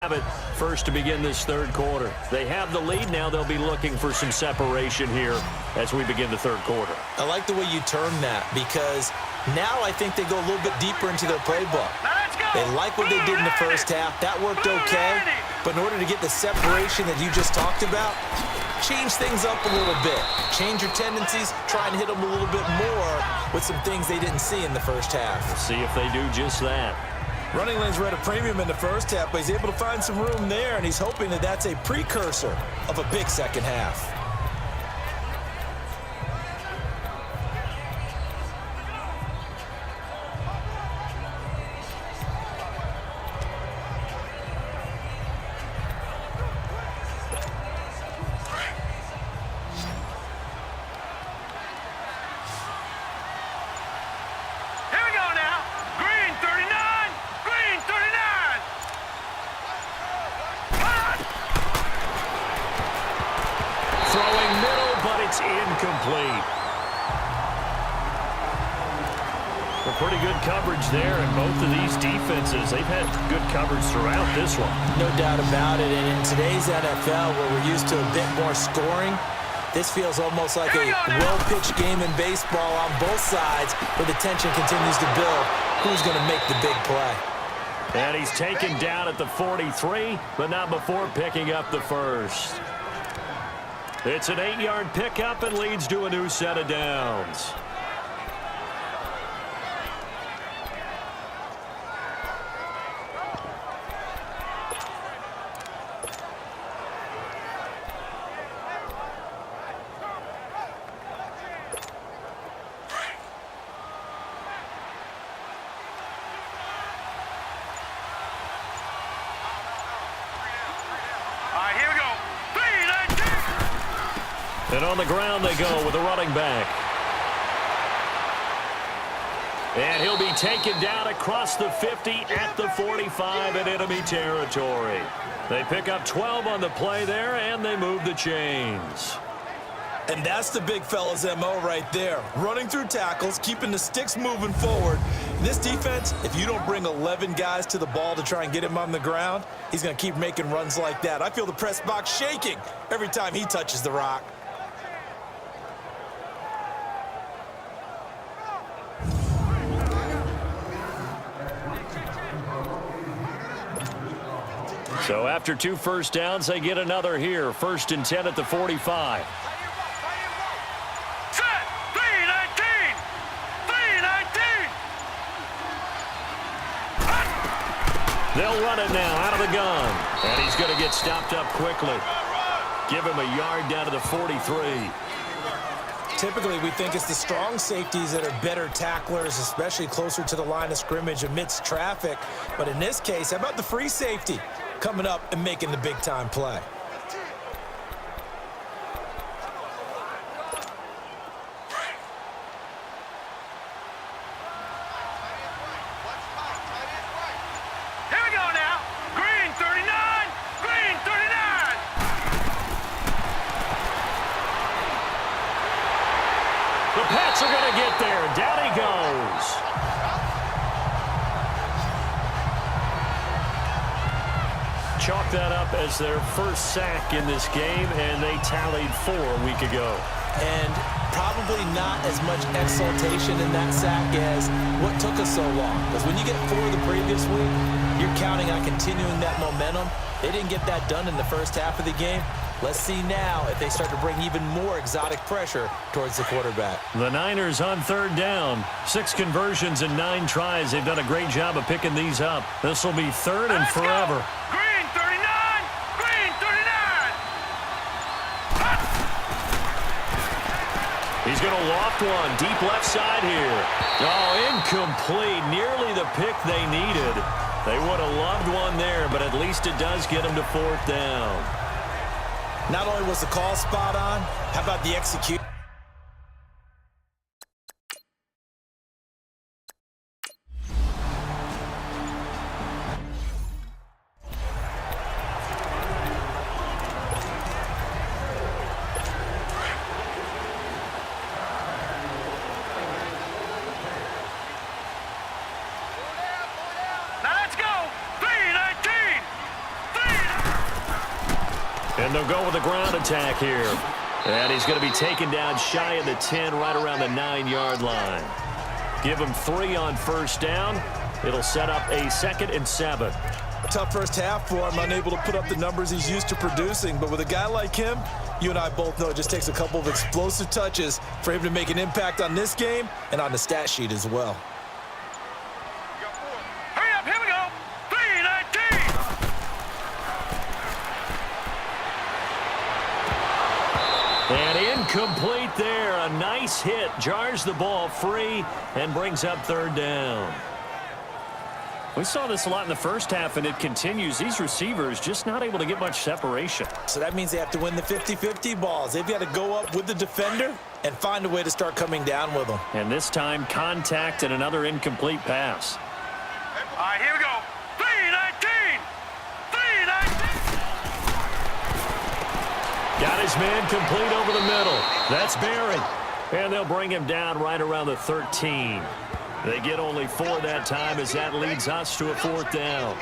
Have it first to begin this third quarter. They have the lead. Now they'll be looking for some separation here as we begin the third quarter. I like the way you term that because now I think they go a little bit deeper into their playbook. They like what they did in the first half. That worked okay. But in order to get the separation that you just talked about, change things up a little bit. Change your tendencies. Try and hit them a little bit more with some things they didn't see in the first half. We'll see if they do just that. Running lanes were at a premium in the first half, but he's able to find some room there, and he's hoping that that's a precursor of a big second half. Incomplete. Well, pretty good coverage there, and both of these defenses, they've had good coverage throughout this one. No doubt about it, and in today's NFL, where we're used to a bit more scoring, this feels almost like a well-pitched game in baseball on both sides, where the tension continues to build. Who's going to make the big play? And he's taken down at the 43, but not before picking up the first. It's an 8-yard pickup and leads to a new set of downs. And on the ground they go with a running back. And he'll be taken down across the 50 at the 45 in enemy territory. They pick up 12 on the play there, and they move the chains. And that's the big fella's MO right there. Running through tackles, keeping the sticks moving forward. This defense, if you don't bring 11 guys to the ball to try and get him on the ground, he's going to keep making runs like that. I feel the press box shaking every time he touches the rock. So after 2 first downs, they get another here. 1st and 10 at the 45. Set! 3-19! 3-19! They'll run it now out of the gun. And he's going to get stopped up quickly. Give him a yard down to the 43. Typically, we think it's the strong safeties that are better tacklers, especially closer to the line of scrimmage amidst traffic. But in this case, how about the free safety coming up and making the big-time play? Here we go now. Green 39. Green 39. The Pats are going to get there. Down he goes. Chalk that up as their first sack in this game, and they tallied 4 a week ago. And probably not as much exultation in that sack as what took us so long. Because when you get 4 the previous week, you're counting on continuing that momentum. They didn't get that done in the first half of the game. Let's see now if they start to bring even more exotic pressure towards the quarterback. The Niners on 3rd down. 6 conversions and 9 tries. They've done a great job of picking these up. This will be 3rd and forever. Green 39. Green 39. He's going to loft one deep left side here. Oh, incomplete. Nearly the pick they needed. They would have loved one there, but at least it does get them to 4th down. Not only was the call spot on, how about the execution? Now let's go. 3-19. And they'll go with a ground attack here. And he's going to be taken down shy of the 10, right around the 9-yard line. Give him 3 on first down. It'll set up a 2nd and 7. Tough first half for him, unable to put up the numbers he's used to producing. But with a guy like him, you and I both know it just takes a couple of explosive touches for him to make an impact on this game and on the stat sheet as well. Hurry up, here we go. 3-19. And incomplete there. A nice hit. Jars the ball free and brings up 3rd down. We saw this a lot in the first half, and it continues. These receivers just not able to get much separation. So that means they have to win the 50-50 balls. They've got to go up with the defender and find a way to start coming down with them. And this time, contact and another incomplete pass. All right, here we go. 3-19. 3-19. Got his man complete over the middle. That's Barry. And they'll bring him down right around the 13. They get only 4 that time as that leads us to a 4th down.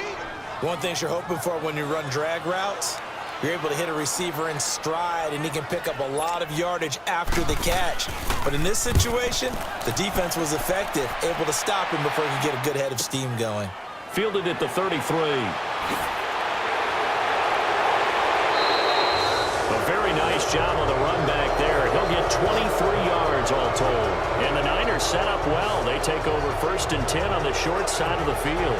One thing you're hoping for when you run drag routes, you're able to hit a receiver in stride, and he can pick up a lot of yardage after the catch. But in this situation, the defense was effective, able to stop him before he could get a good head of steam going. Fielded at the 33. A very nice job on the run back there. He'll get 23 yards all told. And the Niners set up well. They take over 1st and 10 on the short side of the field.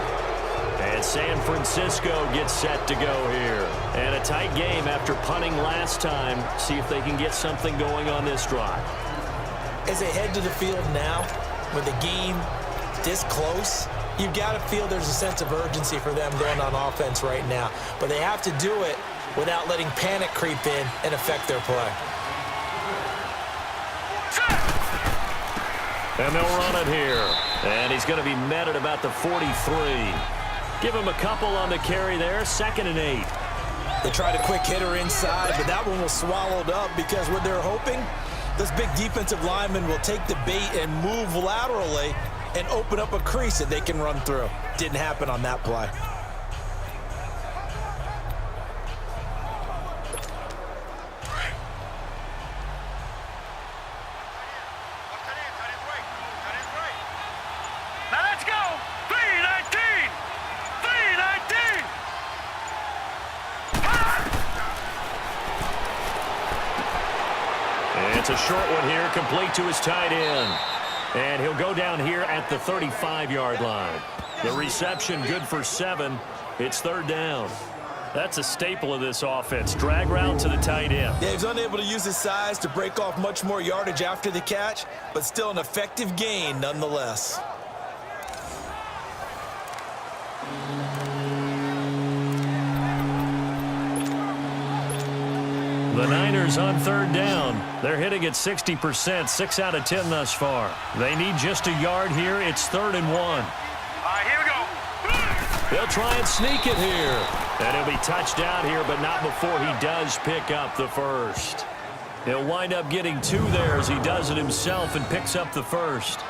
And San Francisco gets set to go here. And a tight game after punting last time. See if they can get something going on this drive. As they head to the field now, with the game this close, you've got to feel there's a sense of urgency for them going on offense right now. But they have to do it without letting panic creep in and affect their play. And they'll run it here. And he's going to be met at about the 43. Give him a couple on the carry there. 2nd and 8. They tried a quick hitter inside, but that one was swallowed up because what they're hoping, this big defensive lineman will take the bait and move laterally and open up a crease that they can run through. Didn't happen on that play. Now let's go. 3-19. 3-19. It's a short one here, complete to his tight end. And he'll go down here at the 35-yard line. The reception good for 7. It's 3rd down. That's a staple of this offense. Drag route to the tight end. Yeah, he's unable to use his size to break off much more yardage after the catch, but still an effective gain nonetheless. The Niners on 3rd down. They're hitting at 60%, 6 out of 10 thus far. They need just a yard here. It's 3rd and 1. All right, here we go. They'll try and sneak it here. And he'll be touched down here, but not before he does pick up the 1st. He'll wind up getting 2 there as he does it himself and picks up the 1st.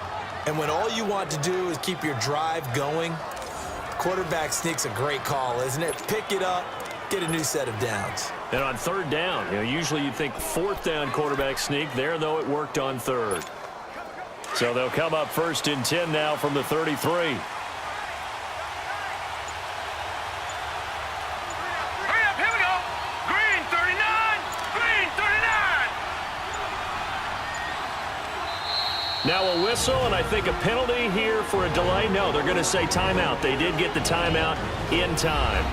And when all you want to do is keep your drive going, quarterback sneak's a great call, isn't it? Pick it up, get a new set of downs. And on 3rd down, usually you'd think 4th down quarterback sneak. There, though, it worked on 3rd. So they'll come up 1st and 10 now from the 33. Hurry up, here we go. Green 39. Green 39. Now a whistle, and I think a penalty here for a delay. No, they're going to say timeout. They did get the timeout in time.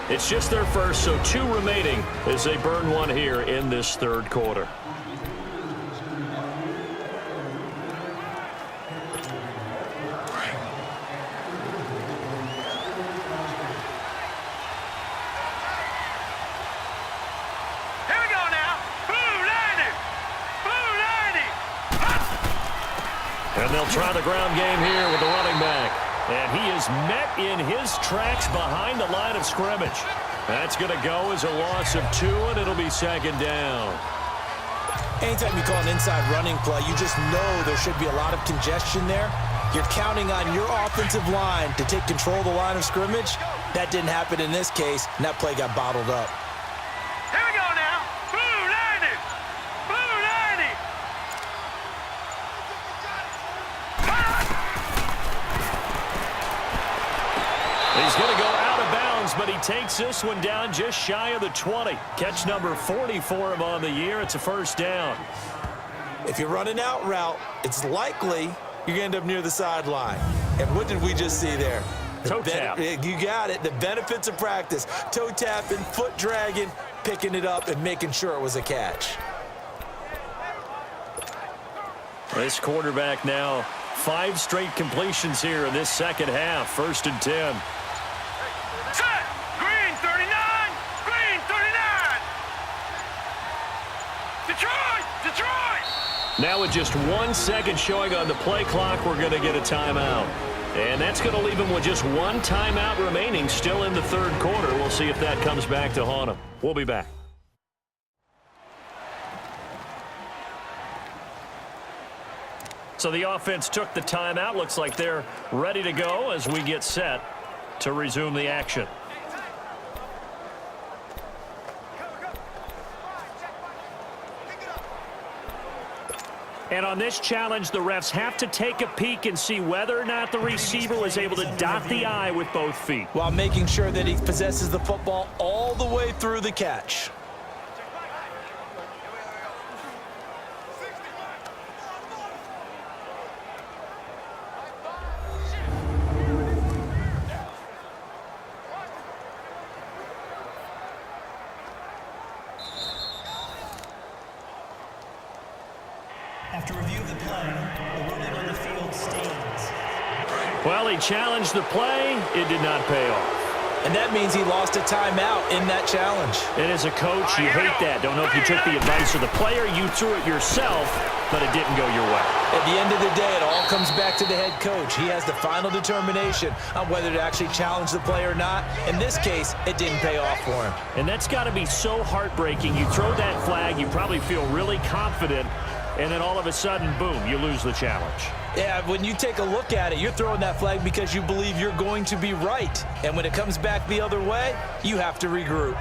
It's just their first, so 2 remaining as they burn one here in this 3rd quarter. Here we go now. Blue 90. Blue 90. And they'll try the ground game here with the running back. And he is met in his tracks behind the line of scrimmage. That's going to go as a loss of 2, and it'll be 2nd down. Anytime you call an inside running play, you just know there should be a lot of congestion there. You're counting on your offensive line to take control of the line of scrimmage. That didn't happen in this case, and that play got bottled up. Here we go now. He's going to go out of bounds, but he takes this one down just shy of the 20. Catch number 40 for him on the year. It's a first down. If you're running out route, it's likely you're going to end up near the sideline. And what did we just see there? Toe tap. You got it. The benefits of practice. Toe tapping, foot dragging, picking it up, and making sure it was a catch. This quarterback now 5 straight completions here in this second half. First and 10. Set. Green 39. Green 39. Detroit. Now with just 1 second showing on the play clock, we're going to get a timeout. And that's going to leave him with just 1 timeout remaining still in the third quarter. We'll see if that comes back to haunt him. We'll be back. So the offense took the timeout. Looks like they're ready to go as we get set to resume the action. And on this challenge, the refs have to take a peek and see whether or not the receiver was able to dot the I with both feet, while making sure that he possesses the football all the way through the catch. After review of the play, the ruling on the field stands. Well, he challenged the play. It did not pay off. And that means he lost a timeout in that challenge. And as a coach, you hate that. Don't know if you took the advice of the player. You threw it yourself, but it didn't go your way. At the end of the day, it all comes back to the head coach. He has the final determination on whether to actually challenge the play or not. In this case, it didn't pay off for him. And that's got to be so heartbreaking. You throw that flag, you probably feel really confident, and then all of a sudden, boom, you lose the challenge. Yeah, when you take a look at it, you're throwing that flag because you believe you're going to be right. And when it comes back the other way, you have to regroup.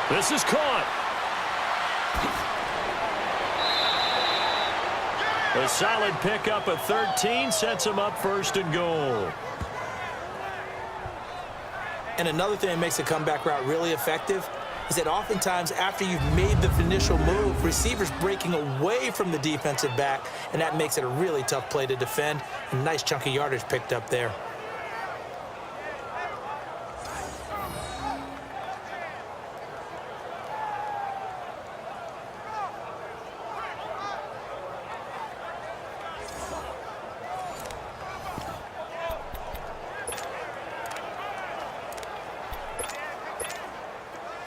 This is caught. A solid pickup of 13 sets him up first and goal. And another thing that makes a comeback route really effective is that oftentimes after you've made the initial move, receivers breaking away from the defensive back, and that makes it a really tough play to defend. A nice chunk of yardage picked up there.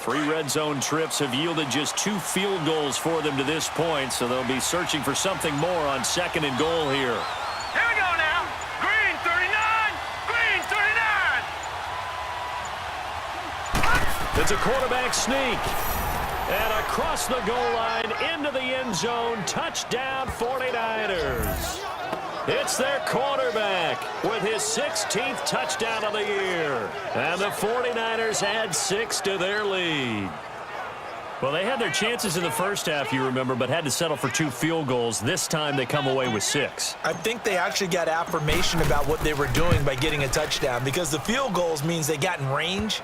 Three red zone trips have yielded just 2 field goals for them to this point, so they'll be searching for something more on second and goal here. Here we go now. Green 39. Green 39. It's a quarterback sneak. And across the goal line into the end zone. Touchdown 49ers. It's their quarterback with his 16th touchdown of the year. And the 49ers add 6 to their lead. Well, they had their chances in the first half, you remember, but had to settle for 2 field goals. This time they come away with 6. I think they actually got affirmation about what they were doing by getting a touchdown, because the field goals means they got in range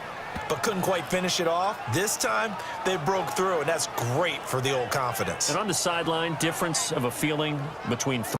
but couldn't quite finish it off. This time they broke through, and that's great for the old confidence. And on the sideline, difference of a feeling between